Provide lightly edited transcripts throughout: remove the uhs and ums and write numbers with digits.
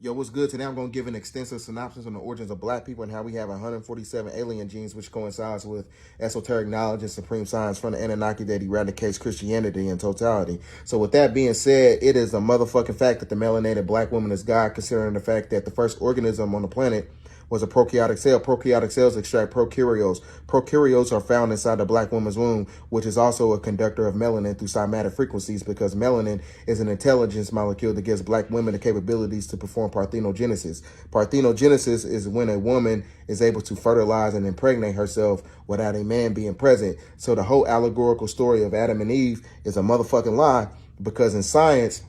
Yo, what's good? Today I'm going to give an extensive synopsis on the origins of black people and how we have 147 alien genes, which coincides with esoteric knowledge and supreme science from the Anunnaki that eradicates Christianity in totality. So with that being said, it is a motherfucking fact that the melanated black woman is God, considering the fact that the first organism on the planet was a prokaryotic cell. Prokaryotic cells extract prokaryotes. Prokaryotes are found inside the black woman's womb, which is also a conductor of melanin through somatic frequencies, because melanin is an intelligence molecule that gives black women the capabilities to perform parthenogenesis. Parthenogenesis is when a woman is able to fertilize and impregnate herself without a man being present. So the whole allegorical story of Adam and Eve is a motherfucking lie, because in science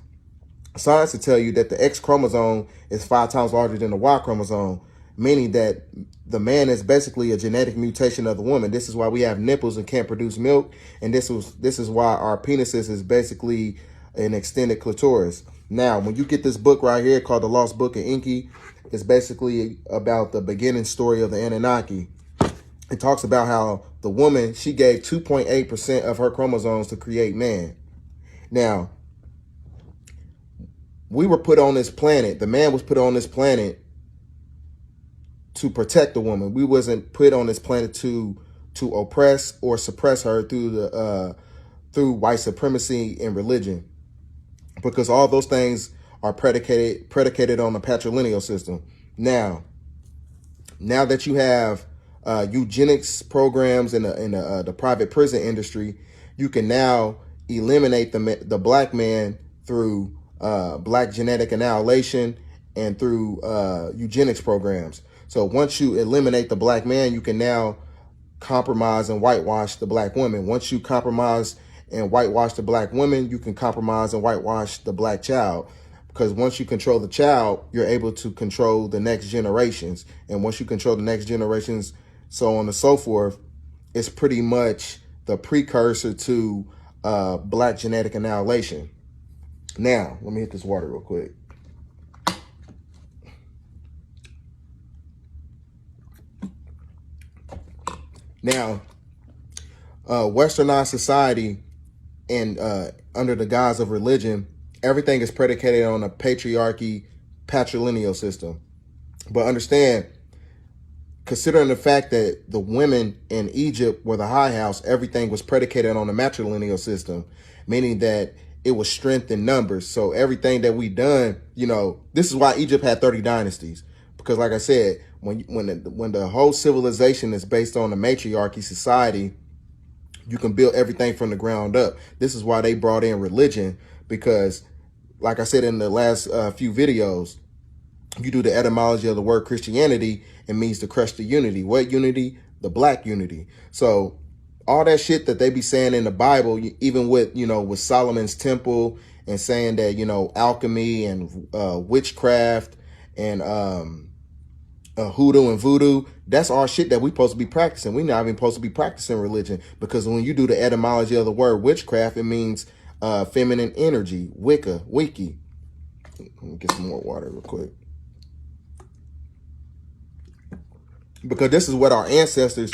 will tell you that the X chromosome is 5 times larger than the Y chromosome, meaning that the man is basically a genetic mutation of the woman. This is why we have nipples and can't produce milk. And this is why our penises is basically an extended clitoris. Now, when you get this book right here called The Lost Book of Enki, it's basically about the beginning story of the Anunnaki. It talks about how the woman, she gave 2.8% of her chromosomes to create man. Now, we were put on this planet. The man was put on this planet to protect the woman. We wasn't put on this planet to oppress or suppress her through white supremacy and religion, because all those things are predicated on the patrilineal system. Now that you have eugenics programs in the private prison industry, you can now eliminate the black man through black genetic annihilation and through eugenics programs. So once you eliminate the black man, you can now compromise and whitewash the black woman. Once you compromise and whitewash the black woman, you can compromise and whitewash the black child. Because once you control the child, you're able to control the next generations. And once you control the next generations, so on and so forth, it's pretty much the precursor to black genetic annihilation. Now, let me hit this water real quick. Now, westernized society and under the guise of religion, everything is predicated on a patriarchy, patrilineal system. But understand, considering the fact that the women in Egypt were the high house, everything was predicated on the matrilineal system, meaning that it was strength in numbers. So everything that we done, this is why Egypt had 30 dynasties. Because like I said, when the whole civilization is based on a matriarchy society, you can build everything from the ground up. This is why they brought in religion, because like I said in the last few videos, you do the etymology of the word Christianity, it means to crush the unity. What unity? The black unity. So all that shit that they be saying in the Bible, even with Solomon's temple and saying that, alchemy and witchcraft and hoodoo and voodoo, that's all shit that we supposed to be practicing. We're not even supposed to be practicing religion, because when you do the etymology of the word witchcraft, it means feminine energy, Wicca, wiki. Let me get some more water real quick. Because this is what our ancestors,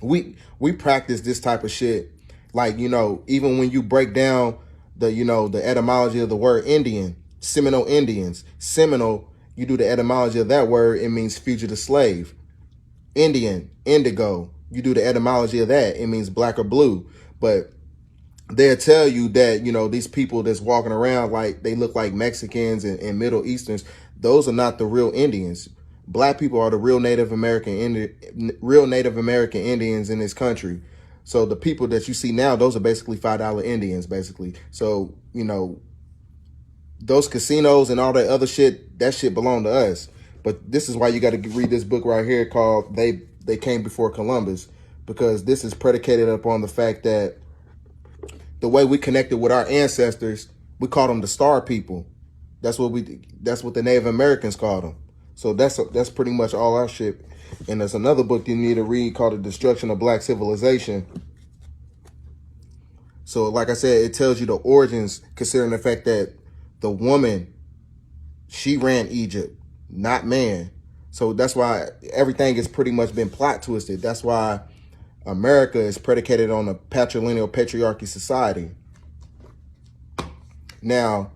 we practice this type of shit. Like, even when you break down the etymology of the word Indian, Seminole Indians, Seminole, you do the etymology of that word, it means fugitive slave. Indian, indigo, you do the etymology of that, it means black or blue. But they'll tell you that, these people that's walking around like they look like Mexicans and Middle Easterns, those are not the real Indians. Black people are the real Native American Indians in this country. So the people that you see now, those are basically $5 Indians, basically. So, those casinos and all that other shit, that shit belong to us. But this is why you got to read this book right here called They Came Before Columbus, because this is predicated upon the fact that the way we connected with our ancestors, we call them the star people. That's what the Native Americans called them. So that's pretty much all our shit. And there's another book you need to read called The Destruction of Black Civilization. So like I said, it tells you the origins, considering the fact that the woman, she ran Egypt, not man. So that's why everything has pretty much been plot twisted. That's why America is predicated on a patrilineal patriarchy society. Now,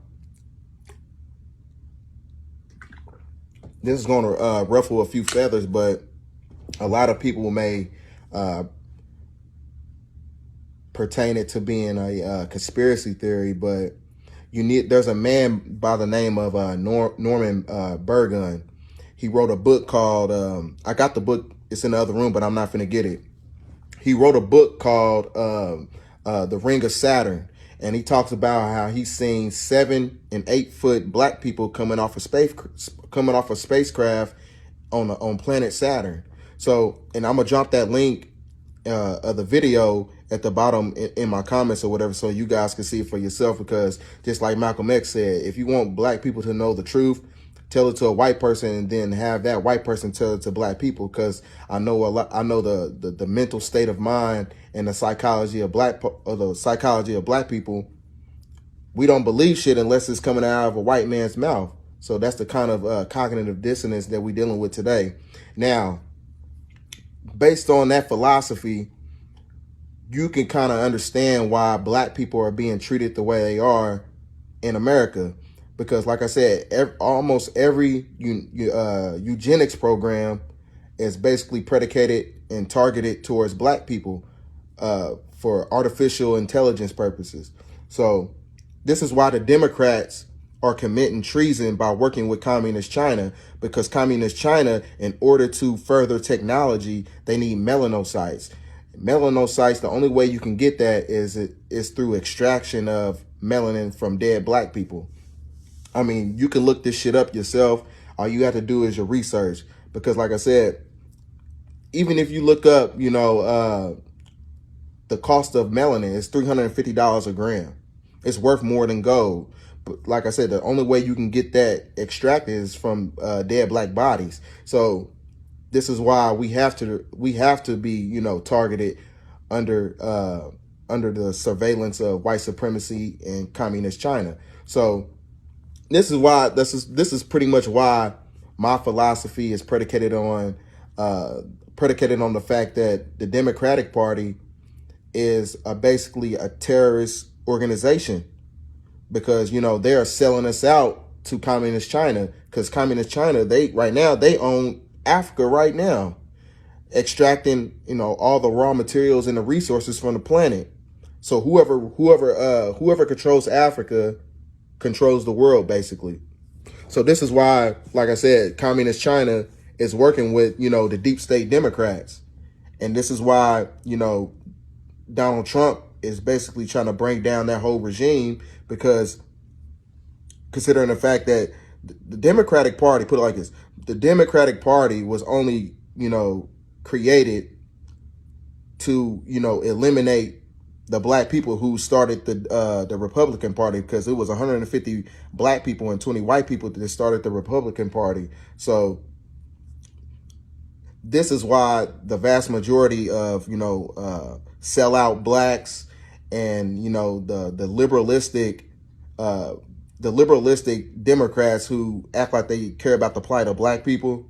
this is going to ruffle a few feathers, but a lot of people may pertain it to being a conspiracy theory, but there's a man by the name of Norman Burgun. He wrote a book called, I got the book, it's in the other room, but I'm not finna get it. He wrote a book called The Ring of Saturn. And he talks about how he's seen 7 and 8 foot black people coming off a spacecraft on planet Saturn. So, and I'm gonna drop that link of the video at the bottom in my comments or whatever, so you guys can see it for yourself. Because just like Malcolm X said, if you want black people to know the truth, tell it to a white person, and then have that white person tell it to black people. Because I know the mental state of mind and the psychology of black people. We don't believe shit unless it's coming out of a white man's mouth. So that's the kind of cognitive dissonance that we're dealing with today. Now, based on that philosophy, you can kind of understand why black people are being treated the way they are in America. Because like I said, almost every eugenics program is basically predicated and targeted towards black people for artificial intelligence purposes. So this is why the Democrats are committing treason by working with Communist China, because Communist China, in order to further technology, they need melanocytes. Melanocytes, the only way you can get that is through extraction of melanin from dead black people. I mean, you can look this shit up yourself. All you have to do is your research. Because like I said, even if you look up, the cost of melanin is $350 a gram. It's worth more than gold. But like I said, the only way you can get that extracted is from dead black bodies. So this is why we have to be, targeted under the surveillance of white supremacy and communist China. So this is pretty much why my philosophy is predicated on the fact that the Democratic Party is basically a terrorist organization, because they are selling us out to communist China, because communist China, they own Africa right now, extracting all the raw materials and the resources from the planet. So whoever controls Africa controls the world, basically. So this is why, like I said, communist China is working with the deep state Democrats, and this is why Donald Trump is basically trying to bring down that whole regime, because considering the fact that the Democratic Party, put it like this, the Democratic Party was only, created to, eliminate the black people who started the Republican Party, because it was 150 black people and 20 white people that started the Republican Party. So this is why the vast majority of, sellout blacks and, the liberalistic Democrats who act like they care about the plight of black people,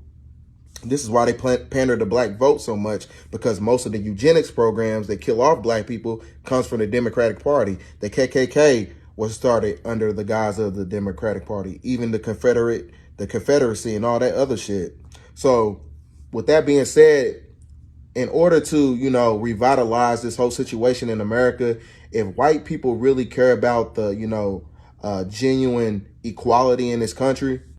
this is why they pander the black vote so much, because most of the eugenics programs that kill off black people comes from the Democratic Party. The KKK was started under the guise of the Democratic Party, even the Confederacy and all that other shit. So with that being said, in order to, revitalize this whole situation in America, if white people really care about the, genuine equality in this country,